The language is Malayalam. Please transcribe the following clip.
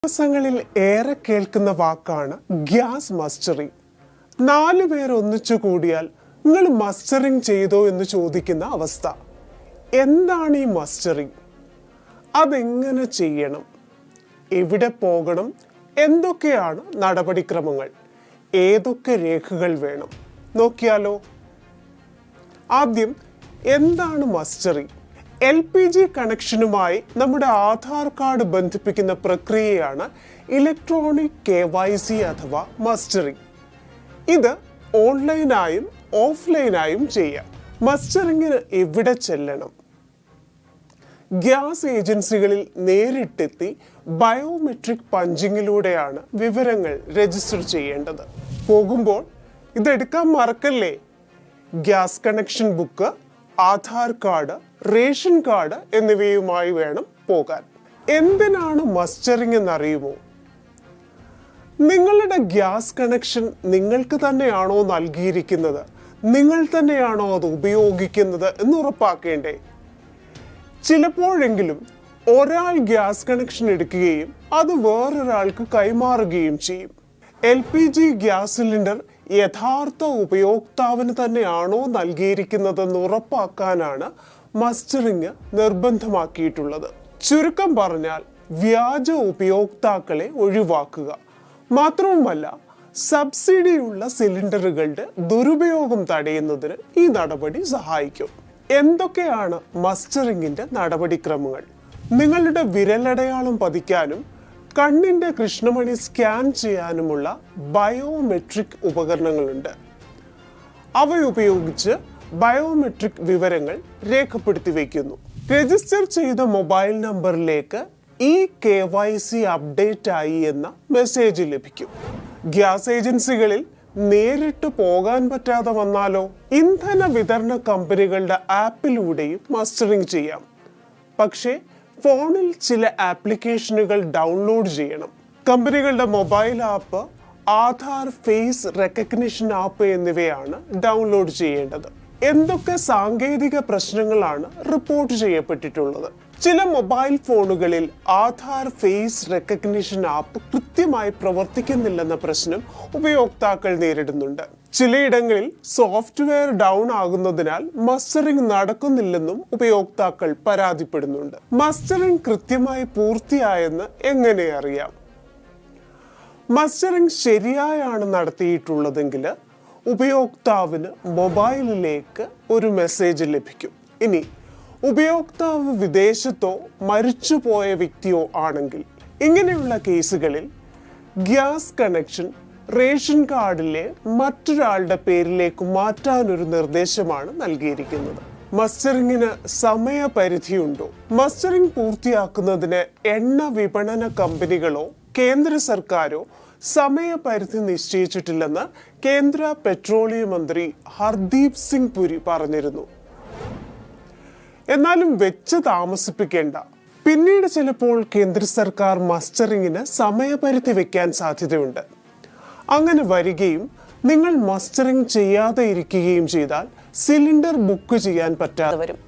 ദിവസങ്ങളിൽ ഏറെ കേൾക്കുന്ന വാക്കാണ് ഗ്യാസ് മസ്റ്ററിംഗ്. 4 പേർ ഒന്നിച്ചു കൂടിയാൽ നിങ്ങൾ മസ്റ്ററിംഗ് ചെയ്തോ എന്ന് ചോദിക്കുന്ന അവസ്ഥ. എന്താണ് ഈ മസ്റ്ററിംഗ്? അതെങ്ങനെ ചെയ്യണം? എവിടെ പോകണം? എന്തൊക്കെയാണ് നടപടിക്രമങ്ങൾ? ഏതൊക്കെ രേഖകൾ വേണം? നോക്കിയാലോ. ആദ്യം എന്താണ് മസ്റ്ററിംഗ്? LPG കണക്ഷനുമായി നമ്മുടെ ആധാർ കാർഡ് ബന്ധിപ്പിക്കുന്ന പ്രക്രിയയാണ് ഇലക്ട്രോണിക് KYC അഥവാ മസ്റ്ററിംഗ്. ഇത് ഓൺലൈനായും ഓഫ്ലൈനായും ചെയ്യാം. മസ്റ്ററിംഗിന് എവിടെ ചെല്ലണം? ഗ്യാസ് ഏജൻസികളിൽ നേരിട്ടെത്തി ബയോമെട്രിക് പഞ്ചിങ്ങിലൂടെയാണ് വിവരങ്ങൾ രജിസ്റ്റർ ചെയ്യേണ്ടത്. പോകുമ്പോൾ ഇതെടുക്കാൻ മറക്കല്ലേ. Gas connection book, Aadhaar card, ration card എന്നിവയുമായി വേണം പോകാൻ. എന്തിനാണ് മസ്റ്ററിംഗ് എന്നറിയുമോ? നിങ്ങളുടെ ഗ്യാസ് കണക്ഷൻ നിങ്ങൾക്ക് തന്നെയാണോ നൽകിയിരിക്കുന്നത്? നിങ്ങൾ തന്നെയാണോ അത് ഉപയോഗിക്കുന്നത് എന്ന് ഉറപ്പാക്കേണ്ടേ? ചിലപ്പോഴെങ്കിലും ഒരാൾ ഗ്യാസ് കണക്ഷൻ എടുക്കുകയും അത് വേറൊരാൾക്ക് കൈമാറുകയും ചെയ്യും. LPG ഗ്യാസ് സിലിണ്ടർ യഥാർത്ഥ ഉപയോക്താവിന് തന്നെയാണോ നൽകിയിരിക്കുന്നതെന്ന് ഉറപ്പാക്കാനാണ് മസ്റ്ററിംഗ് നിർബന്ധമാക്കിയിട്ടുള്ളത്. ചുരുക്കം പറഞ്ഞാൽ വ്യാജ ഉപയോക്താക്കളെ ഒഴിവാക്കുക. മാത്രവുമല്ല, സബ്സിഡിയുള്ള സിലിണ്ടറുകളുടെ ദുരുപയോഗം തടയുന്നതിന് ഈ നടപടി സഹായിക്കും. എന്തൊക്കെയാണ് മസ്റ്ററിംഗിന്റെ നടപടിക്രമങ്ങൾ? നിങ്ങളുടെ വിരലടയാളം പതിക്കാനും കണ്ണിന്റെ കൃഷ്ണമണി സ്കാൻ ചെയ്യാനുമുള്ള ബയോമെട്രിക് ഉപകരണങ്ങളുണ്ട്. അവയുപയോഗിച്ച് ബയോമെട്രിക് വിവരങ്ങൾ രേഖപ്പെടുത്തി വയ്ക്കുന്നു. രജിസ്റ്റർ ചെയ്ത മൊബൈൽ നമ്പറിലേക്ക് ഈ KYC അപ്ഡേറ്റ് ആയി എന്ന മെസ്സേജ് ലഭിക്കും. ഗ്യാസ് ഏജൻസികളിൽ നേരിട്ട് പോകാൻ പറ്റാതെ വന്നാലോ, ഇന്ധന വിതരണ കമ്പനികളുടെ ആപ്പിലൂടെയും മസ്റ്ററിംഗ് ചെയ്യാം. പക്ഷേ ഫോണിൽ ചില ആപ്ലിക്കേഷനുകൾ ഡൗൺലോഡ് ചെയ്യണം. കമ്പനികളുടെ mobile app, Aadhaar face recognition app എന്നിവയാണ് ഡൗൺലോഡ് ചെയ്യേണ്ടത്. എന്തൊക്കെ സാങ്കേതിക പ്രശ്നങ്ങളാണ് റിപ്പോർട്ട് ചെയ്യപ്പെട്ടിട്ടുള്ളത്? ചില മൊബൈൽ ഫോണുകളിൽ ആധാർ ഫേസ് റെക്കഗ്നിഷൻ ആപ്പ് കൃത്യമായി പ്രവർത്തിക്കുന്നില്ലെന്ന പ്രശ്നം ഉപയോക്താക്കൾ നേരിടുന്നുണ്ട്. ചിലയിടങ്ങളിൽ സോഫ്റ്റ്വെയർ ഡൗൺ ആകുന്നതിനാൽ മസ്റ്ററിംഗ് നടക്കുന്നില്ലെന്നും ഉപയോക്താക്കൾ പരാതിപ്പെടുന്നുണ്ട്. മസ്റ്ററിംഗ് കൃത്യമായി പൂർത്തിയായെന്ന് എങ്ങനെ അറിയാം? മസ്റ്ററിംഗ് ശരിയായാണ് നടത്തിയിട്ടുള്ളതെങ്കിൽ ഉപയോക്താവിന് മൊബൈലിലേക്ക് ഒരു മെസ്സേജ് ലഭിക്കും. ഇനി ഉപയോക്താവ് വിദേശത്തോ മരിച്ചുപോയ വ്യക്തിയോ ആണെങ്കിൽ, ഇങ്ങനെയുള്ള കേസുകളിൽ ഗ്യാസ് കണക്ഷൻ റേഷൻ കാർഡിലെ മറ്റൊരാളുടെ പേരിലേക്ക് മാറ്റാനൊരു നിർദ്ദേശമാണ് നൽകിയിരിക്കുന്നത്. മസ്റ്ററിംഗിന് സമയപരിധിയുണ്ടോ? മസ്റ്ററിംഗ് പൂർത്തിയാക്കുന്നതിന് എണ്ണ വിപണന കമ്പനികളോ കേന്ദ്ര സർക്കാരോ സമയപരിധി നിശ്ചയിച്ചിട്ടില്ലെന്ന് കേന്ദ്ര പെട്രോളിയം മന്ത്രി ഹർദീപ് സിംഗ് പുരി പറഞ്ഞിരുന്നു. എന്നാലും വെച്ച് താമസിപ്പിക്കേണ്ട. പിന്നീട് ചിലപ്പോൾ കേന്ദ്ര സർക്കാർ മസ്റ്ററിംഗിന് സമയപരിധി വെക്കാൻ സാധ്യതയുണ്ട്. അങ്ങനെ വരികയും നിങ്ങൾ മസ്റ്ററിംഗ് ചെയ്യാതെ ഇരിക്കുകയും ചെയ്താൽ സിലിണ്ടർ ബുക്ക് ചെയ്യാൻ പറ്റാതെ വരും.